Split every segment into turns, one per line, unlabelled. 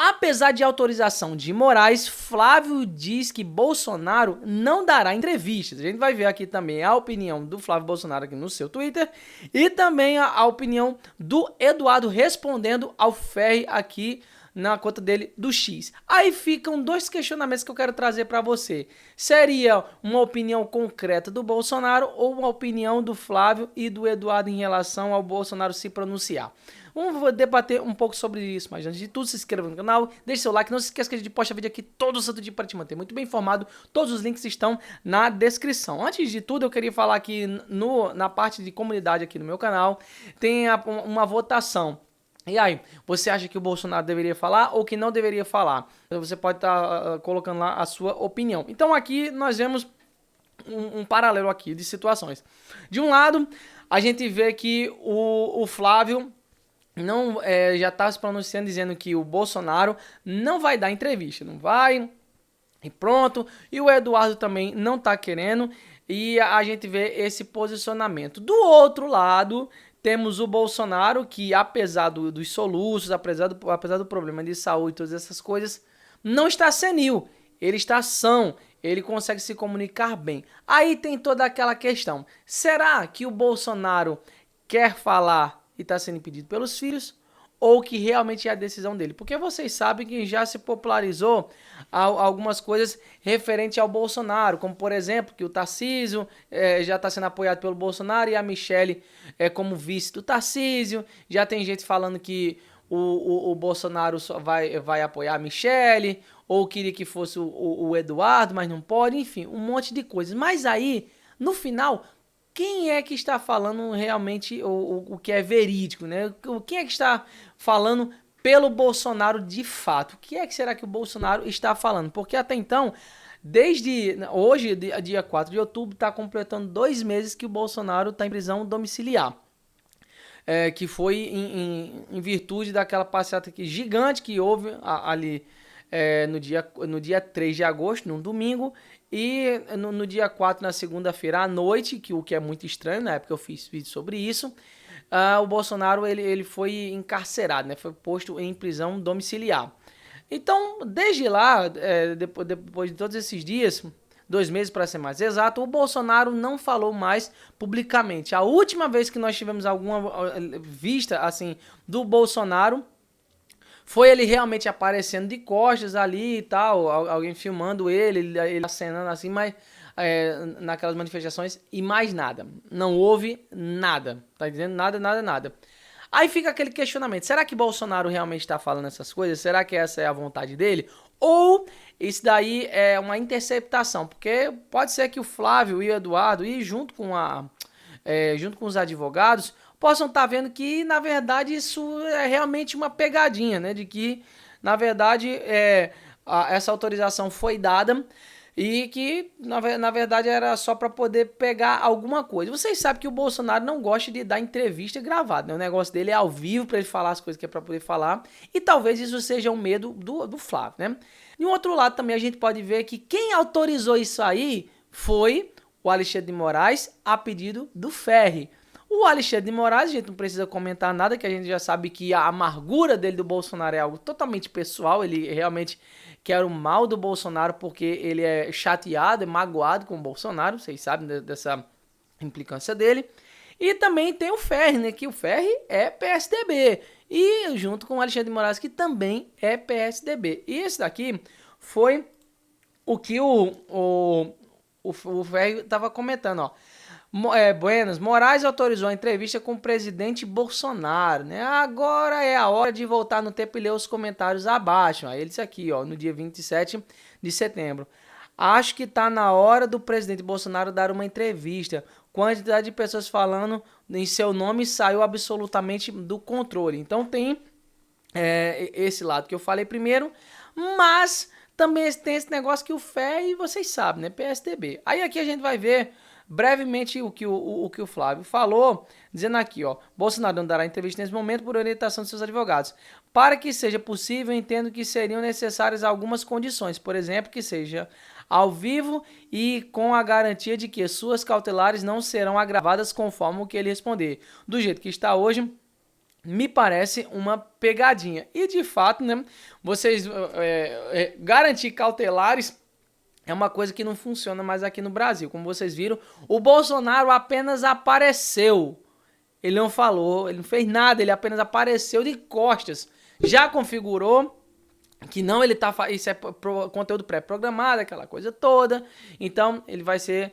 Apesar de autorização de Moraes, Flávio diz que Bolsonaro não dará entrevistas. A gente vai ver aqui também a opinião do Flávio Bolsonaro aqui no seu Twitter e também a opinião do Eduardo respondendo ao Ferri aqui na conta dele do X. Aí ficam dois questionamentos que eu quero trazer para você. Seria uma opinião concreta do Bolsonaro ou uma opinião do Flávio e do Eduardo em relação ao Bolsonaro se pronunciar? Vamos debater um pouco sobre isso, mas antes de tudo, se inscreva no canal, deixe seu like, não se esqueça que a gente posta vídeo aqui todo santo dia para te manter muito bem informado, todos os links estão na descrição. Antes de tudo, eu queria falar aqui na parte de comunidade aqui no meu canal, tem uma votação. E aí, você acha que o Bolsonaro deveria falar ou que não deveria falar? Você pode estar colocando lá a sua opinião. Então aqui nós vemos um paralelo aqui de situações. De um lado, a gente vê que o Flávio não já está se pronunciando dizendo que o Bolsonaro não vai dar entrevista, não vai, e pronto. E o Eduardo também não está querendo, e a gente vê esse posicionamento. Do outro lado, temos o Bolsonaro, que apesar dos soluços, apesar do problema de saúde e todas essas coisas, não está senil, ele está são, ele consegue se comunicar bem. Aí tem toda aquela questão, será que o Bolsonaro quer falar e está sendo impedido pelos filhos, ou que realmente é a decisão dele? Porque vocês sabem que já se popularizou algumas coisas referente ao Bolsonaro, como por exemplo, que o Tarcísio já está sendo apoiado pelo Bolsonaro e a Michelle como vice do Tarcísio, já tem gente falando que o Bolsonaro só vai apoiar a Michelle, ou queria que fosse o Eduardo, mas não pode, enfim, um monte de coisas. Mas aí, no final, quem é que está falando realmente o que é verídico, né? Quem é que está falando pelo Bolsonaro de fato? O que é que será que o Bolsonaro está falando? Porque até então, desde hoje, dia 4 de outubro, está completando 2 meses que o Bolsonaro está em prisão domiciliar. Que foi em virtude daquela passeata gigante que houve ali no dia 3 de agosto, num domingo, e no dia 4, na segunda-feira à noite, o que é muito estranho, na época eu fiz vídeo sobre isso, o Bolsonaro ele foi encarcerado, né, foi posto em prisão domiciliar. Então, desde lá, depois de todos esses dias, 2 meses para ser mais exato, o Bolsonaro não falou mais publicamente. A última vez que nós tivemos alguma vista assim do Bolsonaro foi ele realmente aparecendo de costas ali e tal, alguém filmando ele acenando assim, mas naquelas manifestações e mais nada. Não houve nada, tá dizendo? Nada. Aí fica aquele questionamento, será que Bolsonaro realmente está falando essas coisas? Será que essa é a vontade dele? Ou isso daí é uma interceptação? Porque pode ser que o Flávio e o Eduardo, e junto com os advogados, possam estar vendo que, na verdade, isso é realmente uma pegadinha, né? De que, na verdade, essa autorização foi dada e que, na verdade, era só para poder pegar alguma coisa. Vocês sabem que o Bolsonaro não gosta de dar entrevista gravada, né? O negócio dele é ao vivo para ele falar as coisas que é para poder falar, e talvez isso seja um medo do Flávio, né? De um outro lado também a gente pode ver que quem autorizou isso aí foi o Alexandre de Moraes a pedido do Ferri. O Alexandre de Moraes, a gente não precisa comentar nada, que a gente já sabe que a amargura dele do Bolsonaro é algo totalmente pessoal, ele realmente quer o mal do Bolsonaro porque ele é chateado, é magoado com o Bolsonaro, vocês sabem dessa implicância dele. E também tem o Ferri, né, que o Ferri é PSDB, e junto com o Alexandre de Moraes, que também é PSDB. E esse daqui foi o que o Ferri estava comentando, ó. Buenas, Moraes autorizou a entrevista com o presidente Bolsonaro, né? Agora é a hora de voltar no tempo e ler os comentários abaixo. Aí ele disse aqui, ó, no dia 27 de setembro. Acho que tá na hora do presidente Bolsonaro dar uma entrevista. Quantidade de pessoas falando em seu nome saiu absolutamente do controle. Então tem esse lado que eu falei primeiro, mas também tem esse negócio que o Ferri, vocês sabem, né? PSDB. Aí aqui a gente vai ver brevemente o que o Flávio falou, dizendo aqui, ó, Bolsonaro não dará entrevista nesse momento por orientação de seus advogados. Para que seja possível, entendo que seriam necessárias algumas condições, por exemplo, que seja ao vivo e com a garantia de que suas cautelares não serão agravadas conforme o que ele responder. Do jeito que está hoje, me parece uma pegadinha. E de fato, né, vocês garantir cautelares é uma coisa que não funciona mais aqui no Brasil. Como vocês viram, o Bolsonaro apenas apareceu. Ele não falou, ele não fez nada, ele apenas apareceu de costas. Já configurou que não, ele tá, isso é conteúdo pré-programado, aquela coisa toda. Então ele vai ser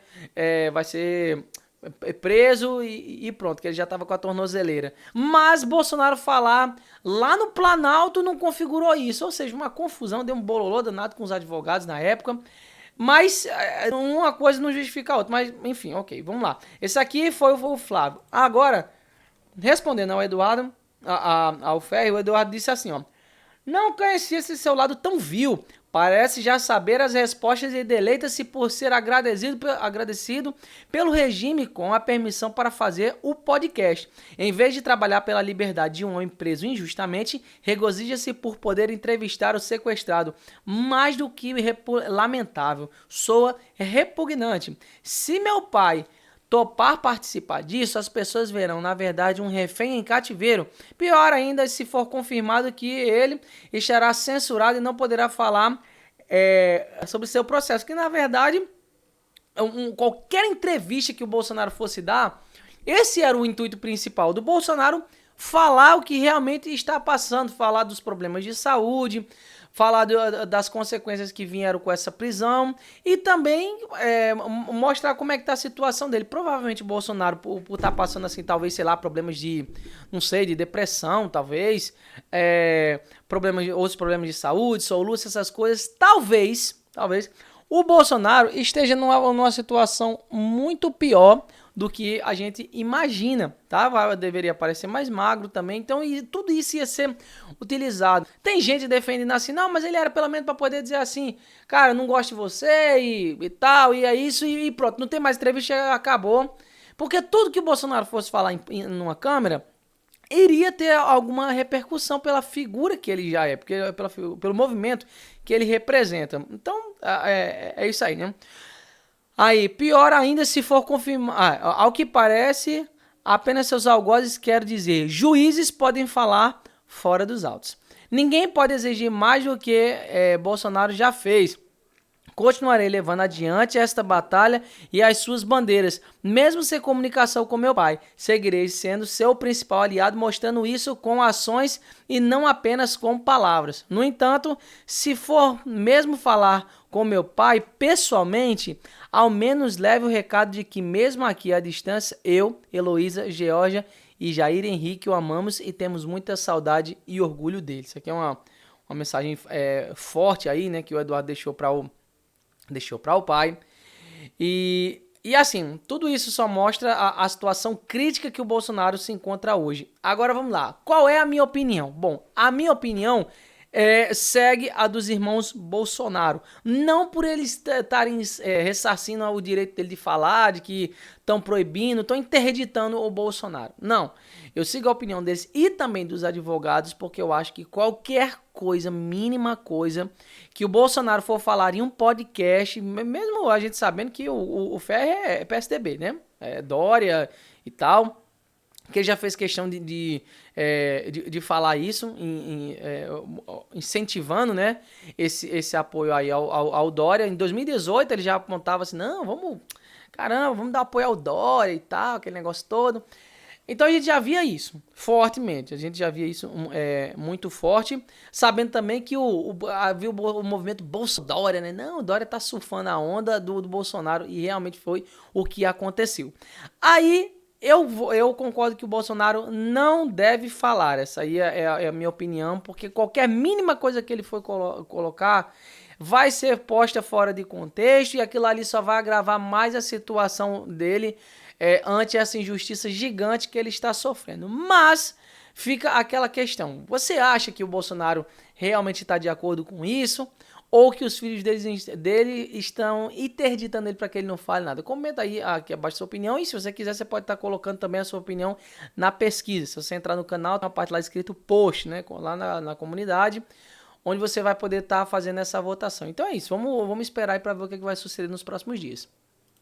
preso e pronto, que ele já estava com a tornozeleira. Mas Bolsonaro falar lá no Planalto não configurou isso, ou seja, uma confusão, deu um bololô danado com os advogados na época. Mas uma coisa não justifica a outra. Mas enfim, ok, vamos lá. Esse aqui foi o Flávio. Agora, respondendo ao Eduardo, ao Ferri, o Eduardo disse assim, ó: não conhecia esse seu lado tão vil. Parece já saber as respostas e deleita-se por ser agradecido pelo regime com a permissão para fazer o podcast. Em vez de trabalhar pela liberdade de um homem preso injustamente, regozija-se por poder entrevistar o sequestrado. Mais do que lamentável, soa repugnante. Se meu pai topar participar disso, as pessoas verão, na verdade, um refém em cativeiro. Pior ainda se for confirmado que ele estará censurado e não poderá falar sobre seu processo. Que, na verdade, qualquer entrevista que o Bolsonaro fosse dar, esse era o intuito principal do Bolsonaro, falar o que realmente está passando, falar dos problemas de saúde, falar das consequências que vieram com essa prisão e também mostrar como é que tá a situação dele. Provavelmente o Bolsonaro, por estar passando assim, talvez, sei lá, problemas de, não sei, de depressão, talvez, outros problemas de saúde, soluço, essas coisas, talvez, o Bolsonaro esteja numa situação muito pior do que a gente imagina, tá? Deveria parecer mais magro também, então tudo isso ia ser utilizado. Tem gente defendendo assim, não, mas ele era pelo menos para poder dizer assim, cara, eu não gosto de você e tal, e é isso, e pronto, não tem mais entrevista, acabou. Porque tudo que o Bolsonaro fosse falar numa câmera iria ter alguma repercussão pela figura que ele já é, porque pelo movimento que ele representa. Então, é isso aí, né? Aí, pior ainda se for confirmar. Ao que parece, apenas seus algozes querem dizer: juízes podem falar fora dos autos. Ninguém pode exigir mais do que Bolsonaro já fez. Continuarei levando adiante esta batalha e as suas bandeiras, mesmo sem comunicação com meu pai. Seguirei sendo seu principal aliado, mostrando isso com ações e não apenas com palavras. No entanto, se for mesmo falar com meu pai pessoalmente, ao menos leve o recado de que mesmo aqui à distância, eu, Heloísa, Georgia e Jair Henrique o amamos e temos muita saudade e orgulho dele. Isso aqui é uma mensagem forte aí, né, que o Eduardo deixou para o pai. E assim, tudo isso só mostra a situação crítica que o Bolsonaro se encontra hoje. Agora vamos lá. Qual é a minha opinião? Bom, a minha opinião segue a dos irmãos Bolsonaro. Não por eles estarem ressarcindo o direito dele de falar, de que estão proibindo, estão interditando o Bolsonaro. Não. Eu sigo a opinião deles e também dos advogados, porque eu acho que qualquer coisa, mínima coisa, que o Bolsonaro for falar em um podcast, mesmo a gente sabendo que o Ferri é PSDB, né? Dória e tal, que ele já fez questão de falar isso, incentivando, né, esse apoio aí ao Dória. Em 2018 ele já apontava assim, não, vamos dar apoio ao Dória e tal, aquele negócio todo. Então a gente já via isso fortemente, muito forte, sabendo também que havia o movimento Bolsodória, né? Não, o Dória tá surfando a onda do Bolsonaro e realmente foi o que aconteceu. Aí eu concordo que o Bolsonaro não deve falar, essa aí é a minha opinião, porque qualquer mínima coisa que ele for colocar vai ser posta fora de contexto e aquilo ali só vai agravar mais a situação dele ante essa injustiça gigante que ele está sofrendo. Mas fica aquela questão, você acha que o Bolsonaro realmente está de acordo com isso? Ou que os filhos dele estão interditando ele para que ele não fale nada? Comenta aí aqui abaixo a sua opinião. E se você quiser, você pode estar colocando também a sua opinião na pesquisa. Se você entrar no canal, tem uma parte lá escrito post, né? Lá na comunidade, onde você vai poder estar fazendo essa votação. Então é isso. Vamos esperar aí para ver o que vai suceder nos próximos dias.